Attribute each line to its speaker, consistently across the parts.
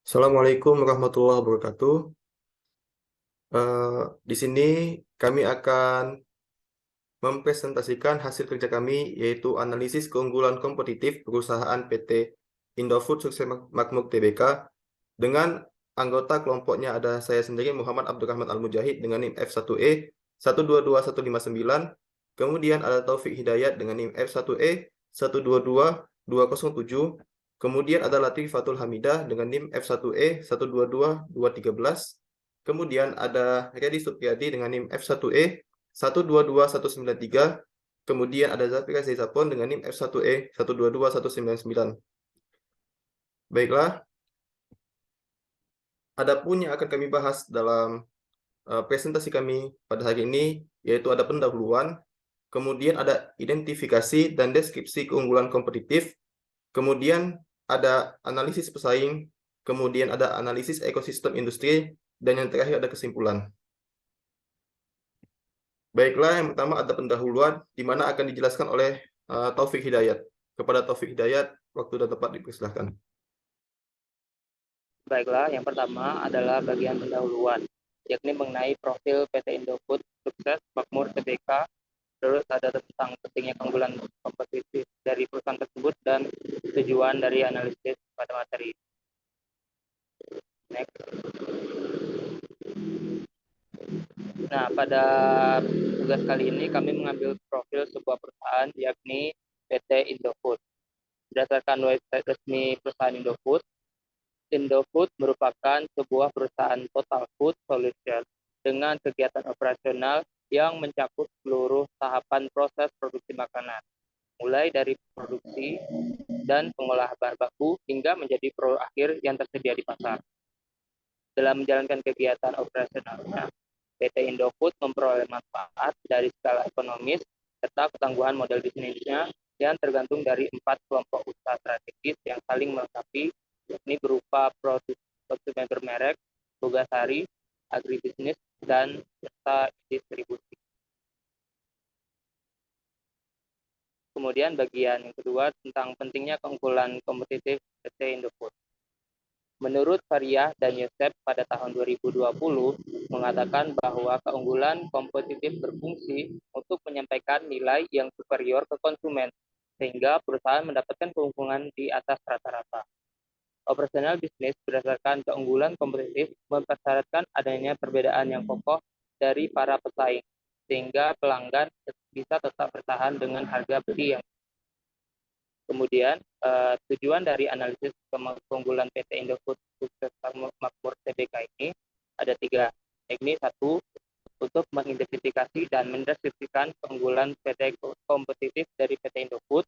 Speaker 1: Assalamualaikum warahmatullahi wabarakatuh. Di sini kami akan mempresentasikan hasil kerja kami, yaitu analisis keunggulan kompetitif perusahaan PT Indofood Sukses Makmur Tbk dengan anggota kelompoknya ada saya sendiri Muhammad Abdurrahman Al-Mujahid dengan NIM F1E 122159, kemudian ada Taufik Hidayat dengan NIM F1E 122207, kemudian ada Latifatul Hamidah dengan NIM F1E 122213, kemudian ada Redi Supriyadi dengan NIM F1E 122193, kemudian ada Zafira Zaizapon dengan NIM F1E 122199. Baiklah, adapun yang akan kami bahas dalam presentasi kami pada hari ini, yaitu ada pendahuluan, kemudian ada identifikasi dan deskripsi keunggulan kompetitif, kemudian ada analisis pesaing, kemudian ada analisis ekosistem industri, dan yang terakhir ada kesimpulan. Baiklah, yang pertama ada pendahuluan, di mana akan dijelaskan oleh Taufik Hidayat. Kepada Taufik Hidayat, waktu dan tempat dipersilahkan.
Speaker 2: Baiklah, yang pertama adalah bagian pendahuluan, yakni mengenai profil PT Indofood Sukses Makmur Tbk, terus ada tentang pentingnya keunggulan kompetitif dari perusahaan tersebut dan tujuan dari analisis pada materi. Next. Nah, pada tugas kali ini kami mengambil profil sebuah perusahaan yakni PT Indofood. Berdasarkan website resmi perusahaan Indofood, Indofood merupakan sebuah perusahaan total food solution dengan kegiatan operasional yang mencakup seluruh tahapan proses produksi makanan, mulai dari produksi dan pengolahan bahan baku hingga menjadi produk akhir yang tersedia di pasar. Dalam menjalankan kegiatan operasionalnya, PT Indofood memperoleh manfaat dari skala ekonomis serta ketangguhan model bisnisnya yang tergantung dari 4 kelompok usaha strategis yang saling melengkapi, yakni berupa produk konsumen bermerek, tugasari, agribisnis, dan serta distribusi. Kemudian bagian yang kedua tentang pentingnya keunggulan kompetitif PT Indofood. Menurut Faria dan Yosef pada tahun 2020 mengatakan bahwa keunggulan kompetitif berfungsi untuk menyampaikan nilai yang superior ke konsumen, sehingga perusahaan mendapatkan keuntungan di atas rata-rata. Operasional bisnis berdasarkan keunggulan kompetitif mempersyaratkan adanya perbedaan yang kokoh dari para pesaing, sehingga pelanggan bisa tetap bertahan dengan harga beli yang. Kemudian tujuan dari analisis keunggulan PT Indofood Sukses Makmur Tbk ini ada 3, yakni 1, untuk mengidentifikasi dan mendeskripsikan keunggulan PT kompetitif dari PT Indofood,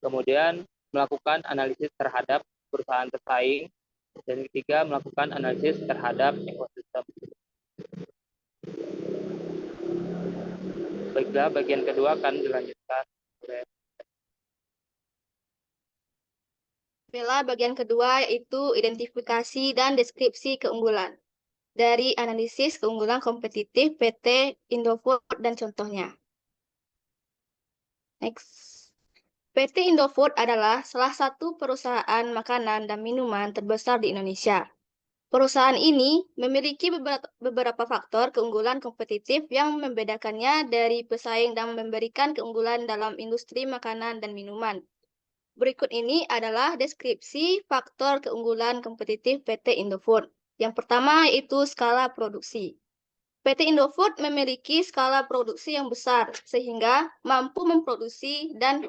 Speaker 2: kemudian melakukan analisis terhadap perusahaan pesaing, dan ketiga melakukan analisis terhadap ekosistem. Baiklah, bagian kedua akan dilanjutkan oleh
Speaker 3: Bagian kedua yaitu identifikasi dan deskripsi keunggulan dari analisis keunggulan kompetitif PT Indofood dan contohnya. Next. PT Indofood adalah salah satu perusahaan makanan dan minuman terbesar di Indonesia. Perusahaan ini memiliki beberapa faktor keunggulan kompetitif yang membedakannya dari pesaing dan memberikan keunggulan dalam industri makanan dan minuman. Berikut ini adalah deskripsi faktor keunggulan kompetitif PT Indofood. Yang pertama yaitu skala produksi. PT Indofood memiliki skala produksi yang besar sehingga mampu memproduksi dan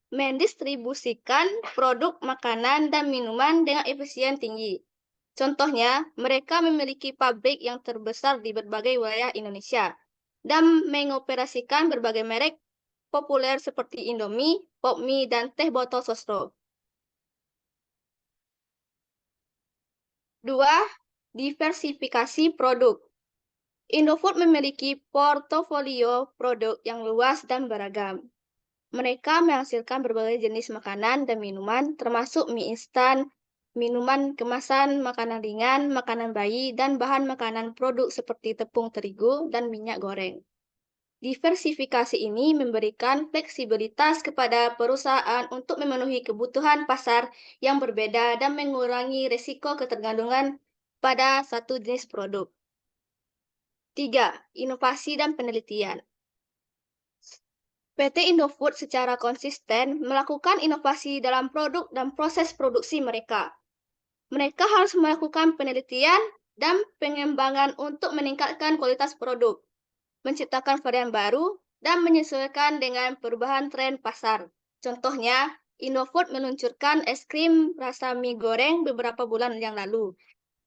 Speaker 3: mendistribusikan produk makanan dan minuman dengan efisien tinggi. Contohnya, mereka memiliki pabrik yang terbesar di berbagai wilayah Indonesia dan mengoperasikan berbagai merek populer seperti Indomie, Popmie, dan teh botol sosro. 2. Diversifikasi produk. Indofood memiliki portofolio produk yang luas dan beragam. Mereka menghasilkan berbagai jenis makanan dan minuman, termasuk mie instan, minuman kemasan, makanan ringan, makanan bayi, dan bahan makanan produk seperti tepung terigu dan minyak goreng. Diversifikasi ini memberikan fleksibilitas kepada perusahaan untuk memenuhi kebutuhan pasar yang berbeda dan mengurangi risiko ketergantungan pada satu jenis produk. 3. Inovasi dan penelitian. PT Indofood secara konsisten melakukan inovasi dalam produk dan proses produksi mereka. Mereka harus melakukan penelitian dan pengembangan untuk meningkatkan kualitas produk, menciptakan varian baru, dan menyesuaikan dengan perubahan tren pasar. Contohnya, Indofood meluncurkan es krim rasa mie goreng beberapa bulan yang lalu,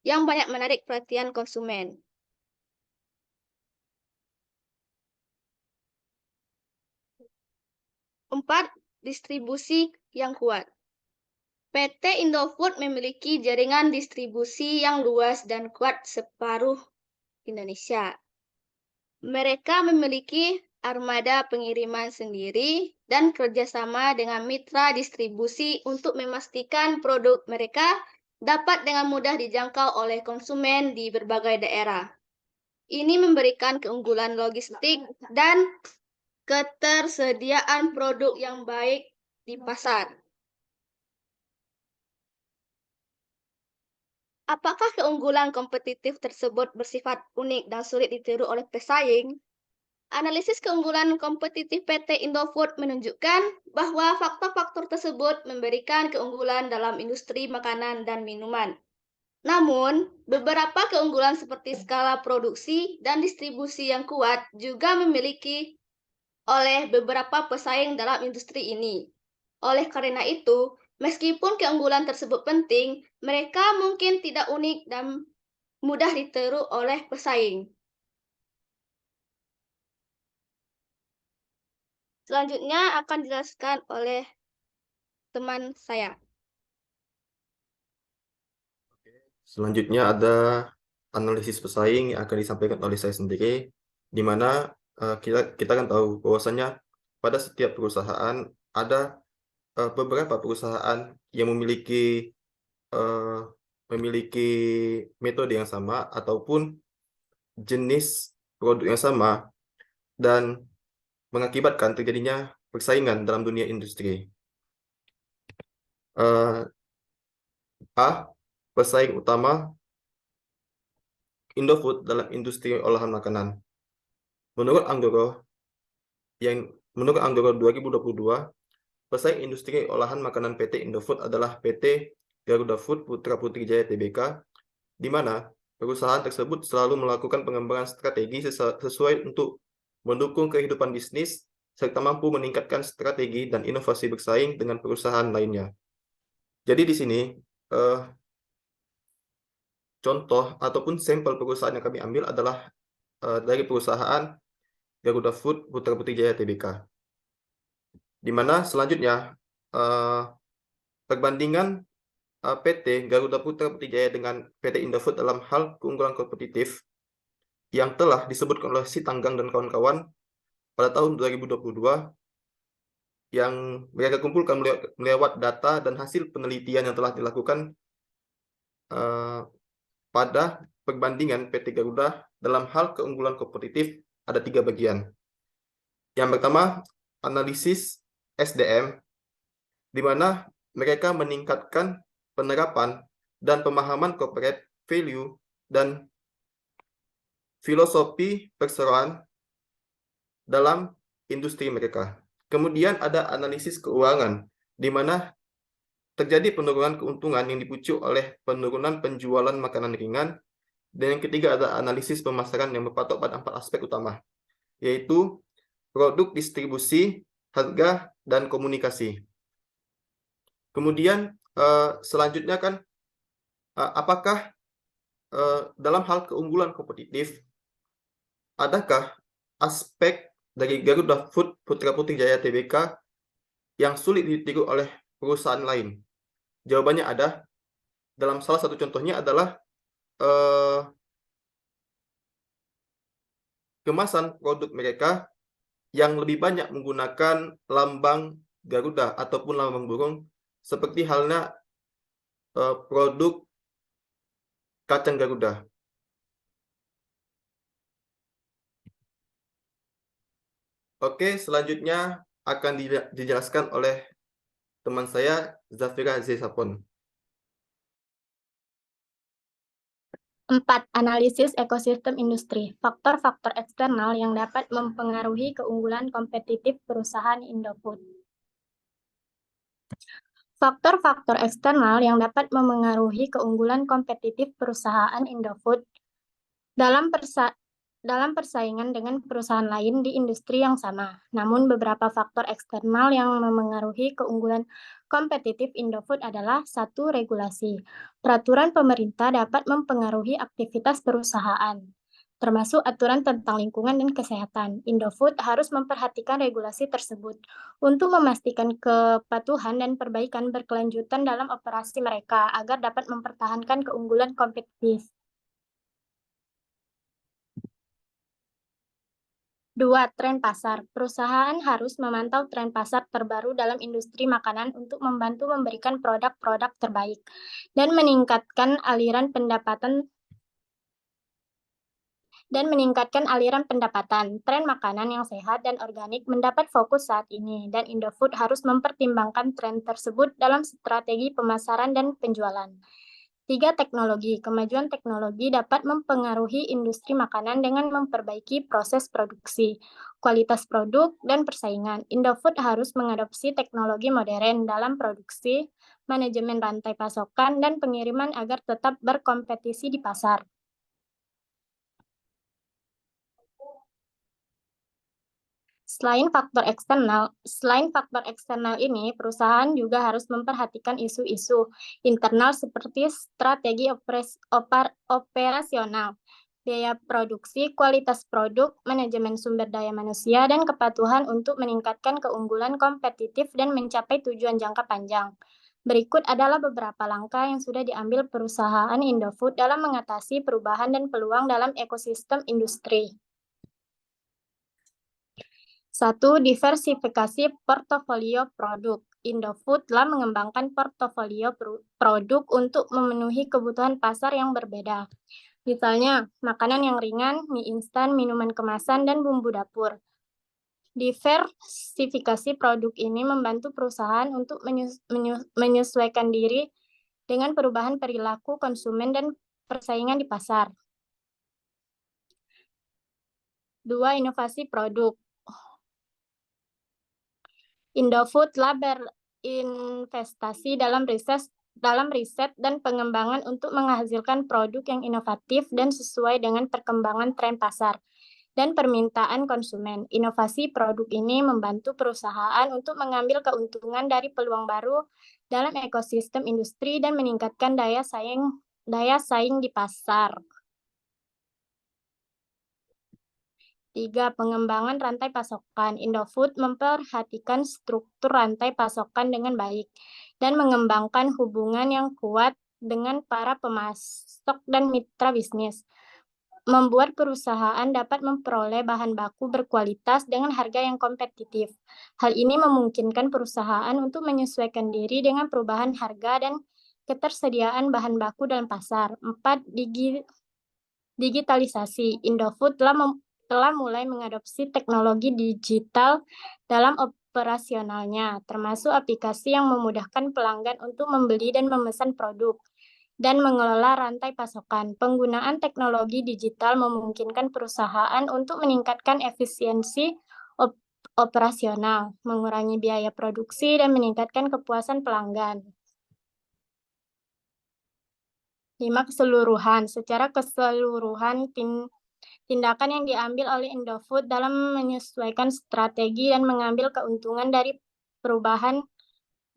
Speaker 3: yang banyak menarik perhatian konsumen. 4. Distribusi yang kuat. PT Indofood memiliki jaringan distribusi yang luas dan kuat separuh Indonesia. Mereka memiliki armada pengiriman sendiri dan kerjasama dengan mitra distribusi untuk memastikan produk mereka dapat dengan mudah dijangkau oleh konsumen di berbagai daerah. Ini memberikan keunggulan logistik dan ketersediaan produk yang baik di pasar. Apakah keunggulan kompetitif tersebut bersifat unik dan sulit ditiru oleh pesaing? Analisis keunggulan kompetitif PT Indofood menunjukkan bahwa faktor-faktor tersebut memberikan keunggulan dalam industri makanan dan minuman. Namun, beberapa keunggulan seperti skala produksi dan distribusi yang kuat juga memiliki oleh beberapa pesaing dalam industri ini. Oleh karena itu, meskipun keunggulan tersebut penting, mereka mungkin tidak unik dan mudah ditiru oleh pesaing. Selanjutnya akan dijelaskan oleh teman saya.
Speaker 1: Selanjutnya ada analisis pesaing yang akan disampaikan oleh saya sendiri, di mana kita kan tahu bahwasanya pada setiap perusahaan ada beberapa perusahaan yang memiliki metode yang sama ataupun jenis produk yang sama dan mengakibatkan terjadinya persaingan dalam dunia industri. Pesaing utama Indofood dalam industri olahan makanan. Menurut Anggoro 2022, pesaing industri olahan makanan PT Indofood adalah PT Garuda Food Putra Putri Jaya Tbk, di mana perusahaan tersebut selalu melakukan pengembangan strategi sesuai untuk mendukung kehidupan bisnis serta mampu meningkatkan strategi dan inovasi bersaing dengan perusahaan lainnya. Jadi di sini contoh ataupun sampel perusahaan yang kami ambil adalah dari perusahaan Garuda Food Putra Putri Jaya Tbk. Di mana selanjutnya perbandingan PT Garuda Putra Putri Jaya dengan PT Indofood dalam hal keunggulan kompetitif yang telah disebutkan oleh Si Tanggang dan kawan-kawan pada tahun 2022 yang mereka kumpulkan melewat data dan hasil penelitian yang telah dilakukan pada perbandingan PT Garuda dalam hal keunggulan kompetitif ada 3 bagian. Yang pertama, analisis SDM, di mana mereka meningkatkan penerapan dan pemahaman corporate value dan filosofi perseroan dalam industri mereka. Kemudian ada analisis keuangan, di mana terjadi penurunan keuntungan yang dipicu oleh penurunan penjualan makanan ringan. Dan yang ketiga ada analisis pemasaran yang berpatok pada 4 aspek utama, yaitu produk, distribusi, harga, dan komunikasi. Kemudian selanjutnya kan apakah dalam hal keunggulan kompetitif, adakah aspek dari Garuda Food Putra Putri Jaya Tbk yang sulit ditiru oleh perusahaan lain? Jawabannya ada. Dalam salah satu contohnya adalah kemasan produk mereka yang lebih banyak menggunakan lambang Garuda ataupun lambang burung, seperti halnya produk kacang Garuda. Oke, selanjutnya akan dijelaskan oleh teman saya, Zafira Zesapon.
Speaker 4: 4. Analisis ekosistem industri. Faktor-faktor eksternal yang dapat mempengaruhi keunggulan kompetitif perusahaan Indofood. Faktor-faktor eksternal yang dapat memengaruhi keunggulan kompetitif perusahaan Indofood dalam persaingan dengan perusahaan lain di industri yang sama. Namun beberapa faktor eksternal yang memengaruhi keunggulan kompetitif Indofood adalah: 1. Regulasi. Peraturan pemerintah dapat mempengaruhi aktivitas perusahaan, termasuk aturan tentang lingkungan dan kesehatan. Indofood harus memperhatikan regulasi tersebut untuk memastikan kepatuhan dan perbaikan berkelanjutan dalam operasi mereka agar dapat mempertahankan keunggulan kompetitif. 2. Tren pasar. Perusahaan harus memantau tren pasar terbaru dalam industri makanan untuk membantu memberikan produk-produk terbaik dan meningkatkan aliran pendapatan. Tren makanan yang sehat dan organik mendapat fokus saat ini, dan Indofood harus mempertimbangkan tren tersebut dalam strategi pemasaran dan penjualan. 3. Teknologi. Kemajuan teknologi dapat mempengaruhi industri makanan dengan memperbaiki proses produksi, kualitas produk, dan persaingan. Indofood harus mengadopsi teknologi modern dalam produksi, manajemen rantai pasokan, dan pengiriman agar tetap berkompetisi di pasar. Selain faktor eksternal ini, perusahaan juga harus memperhatikan isu-isu internal seperti strategi operasional, biaya produksi, kualitas produk, manajemen sumber daya manusia, dan kepatuhan untuk meningkatkan keunggulan kompetitif dan mencapai tujuan jangka panjang. Berikut adalah beberapa langkah yang sudah diambil perusahaan Indofood dalam mengatasi perubahan dan peluang dalam ekosistem industri. 1. Diversifikasi portofolio produk. Indofood telah mengembangkan portofolio produk untuk memenuhi kebutuhan pasar yang berbeda. Misalnya, makanan yang ringan, mie instan, minuman kemasan, dan bumbu dapur. Diversifikasi produk ini membantu perusahaan untuk menyesuaikan diri dengan perubahan perilaku konsumen dan persaingan di pasar. 2. Inovasi produk. Indofood telah berinvestasi dalam riset dan pengembangan untuk menghasilkan produk yang inovatif dan sesuai dengan perkembangan tren pasar dan permintaan konsumen. Inovasi produk ini membantu perusahaan untuk mengambil keuntungan dari peluang baru dalam ekosistem industri dan meningkatkan daya saing di pasar. 3. Pengembangan rantai pasokan. Indofood memperhatikan struktur rantai pasokan dengan baik dan mengembangkan hubungan yang kuat dengan para pemasok dan mitra bisnis, membuat perusahaan dapat memperoleh bahan baku berkualitas dengan harga yang kompetitif. Hal ini memungkinkan perusahaan untuk menyesuaikan diri dengan perubahan harga dan ketersediaan bahan baku dalam pasar. 4. Digitalisasi. Indofood telah mulai mengadopsi teknologi digital dalam operasionalnya, termasuk aplikasi yang memudahkan pelanggan untuk membeli dan memesan produk dan mengelola rantai pasokan. Penggunaan teknologi digital memungkinkan perusahaan untuk meningkatkan efisiensi operasional, mengurangi biaya produksi, dan meningkatkan kepuasan pelanggan. 5. Keseluruhan. Secara keseluruhan, tindakan yang diambil oleh Indofood dalam menyesuaikan strategi dan mengambil keuntungan dari perubahan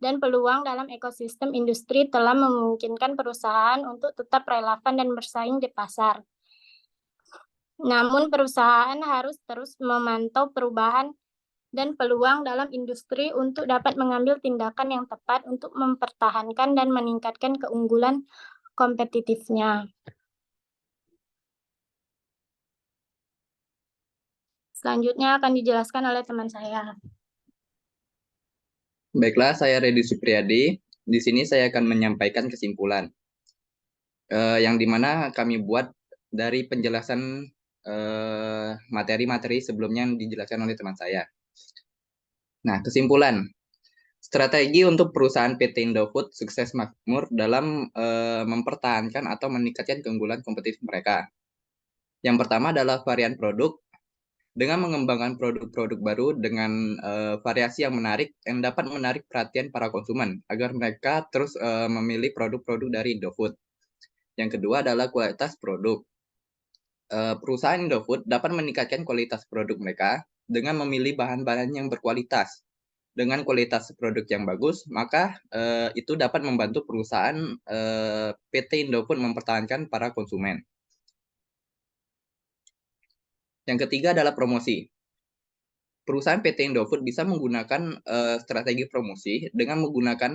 Speaker 4: dan peluang dalam ekosistem industri telah memungkinkan perusahaan untuk tetap relevan dan bersaing di pasar. Namun, perusahaan harus terus memantau perubahan dan peluang dalam industri untuk dapat mengambil tindakan yang tepat untuk mempertahankan dan meningkatkan keunggulan kompetitifnya. Selanjutnya akan dijelaskan oleh teman saya.
Speaker 5: Baiklah, saya Reddy Supriyadi. Di sini saya akan menyampaikan kesimpulan yang dimana kami buat dari penjelasan materi-materi sebelumnya yang dijelaskan oleh teman saya. Nah, kesimpulan. Strategi untuk perusahaan PT Indofood sukses makmur dalam mempertahankan atau meningkatkan keunggulan kompetitif mereka. Yang pertama adalah varian produk. Dengan mengembangkan produk-produk baru dengan variasi yang menarik yang dapat menarik perhatian para konsumen agar mereka terus memilih produk-produk dari Indofood. Yang kedua adalah kualitas produk. Perusahaan Indofood dapat meningkatkan kualitas produk mereka dengan memilih bahan-bahan yang berkualitas. Dengan kualitas produk yang bagus, maka itu dapat membantu perusahaan PT Indofood mempertahankan para konsumen. Yang ketiga adalah promosi. Perusahaan PT Indofood bisa menggunakan strategi promosi dengan menggunakan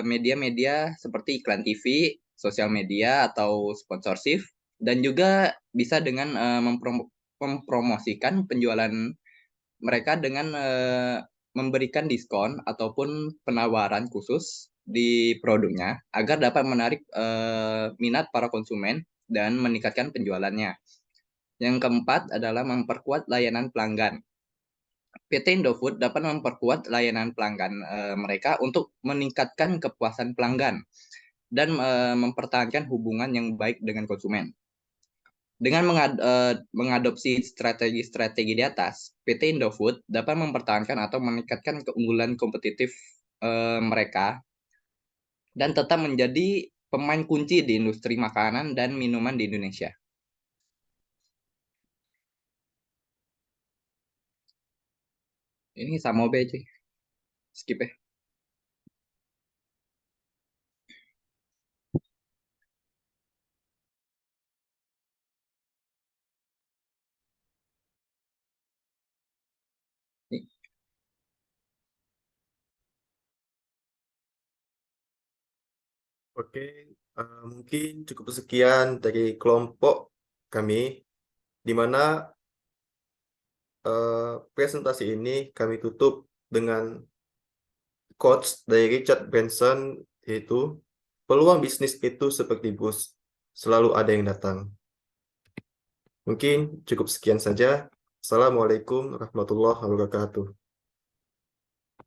Speaker 5: media-media seperti iklan TV, sosial media, atau sponsorship, dan juga bisa dengan mempromosikan penjualan mereka dengan memberikan diskon ataupun penawaran khusus di produknya agar dapat menarik minat para konsumen dan meningkatkan penjualannya. Yang keempat adalah memperkuat layanan pelanggan. PT Indofood dapat memperkuat layanan pelanggan mereka untuk meningkatkan kepuasan pelanggan dan mempertahankan hubungan yang baik dengan konsumen. Dengan mengadopsi strategi-strategi di atas, PT Indofood dapat mempertahankan atau meningkatkan keunggulan kompetitif mereka dan tetap menjadi pemain kunci di industri makanan dan minuman di Indonesia. Ini sama B cuy. Skip ya.
Speaker 1: Oke, mungkin cukup sekian dari kelompok kami, di mana presentasi ini kami tutup dengan quotes dari Richard Branson, yaitu peluang bisnis itu seperti bus, selalu ada yang datang. Mungkin cukup sekian saja. Assalamualaikum warahmatullahi wabarakatuh.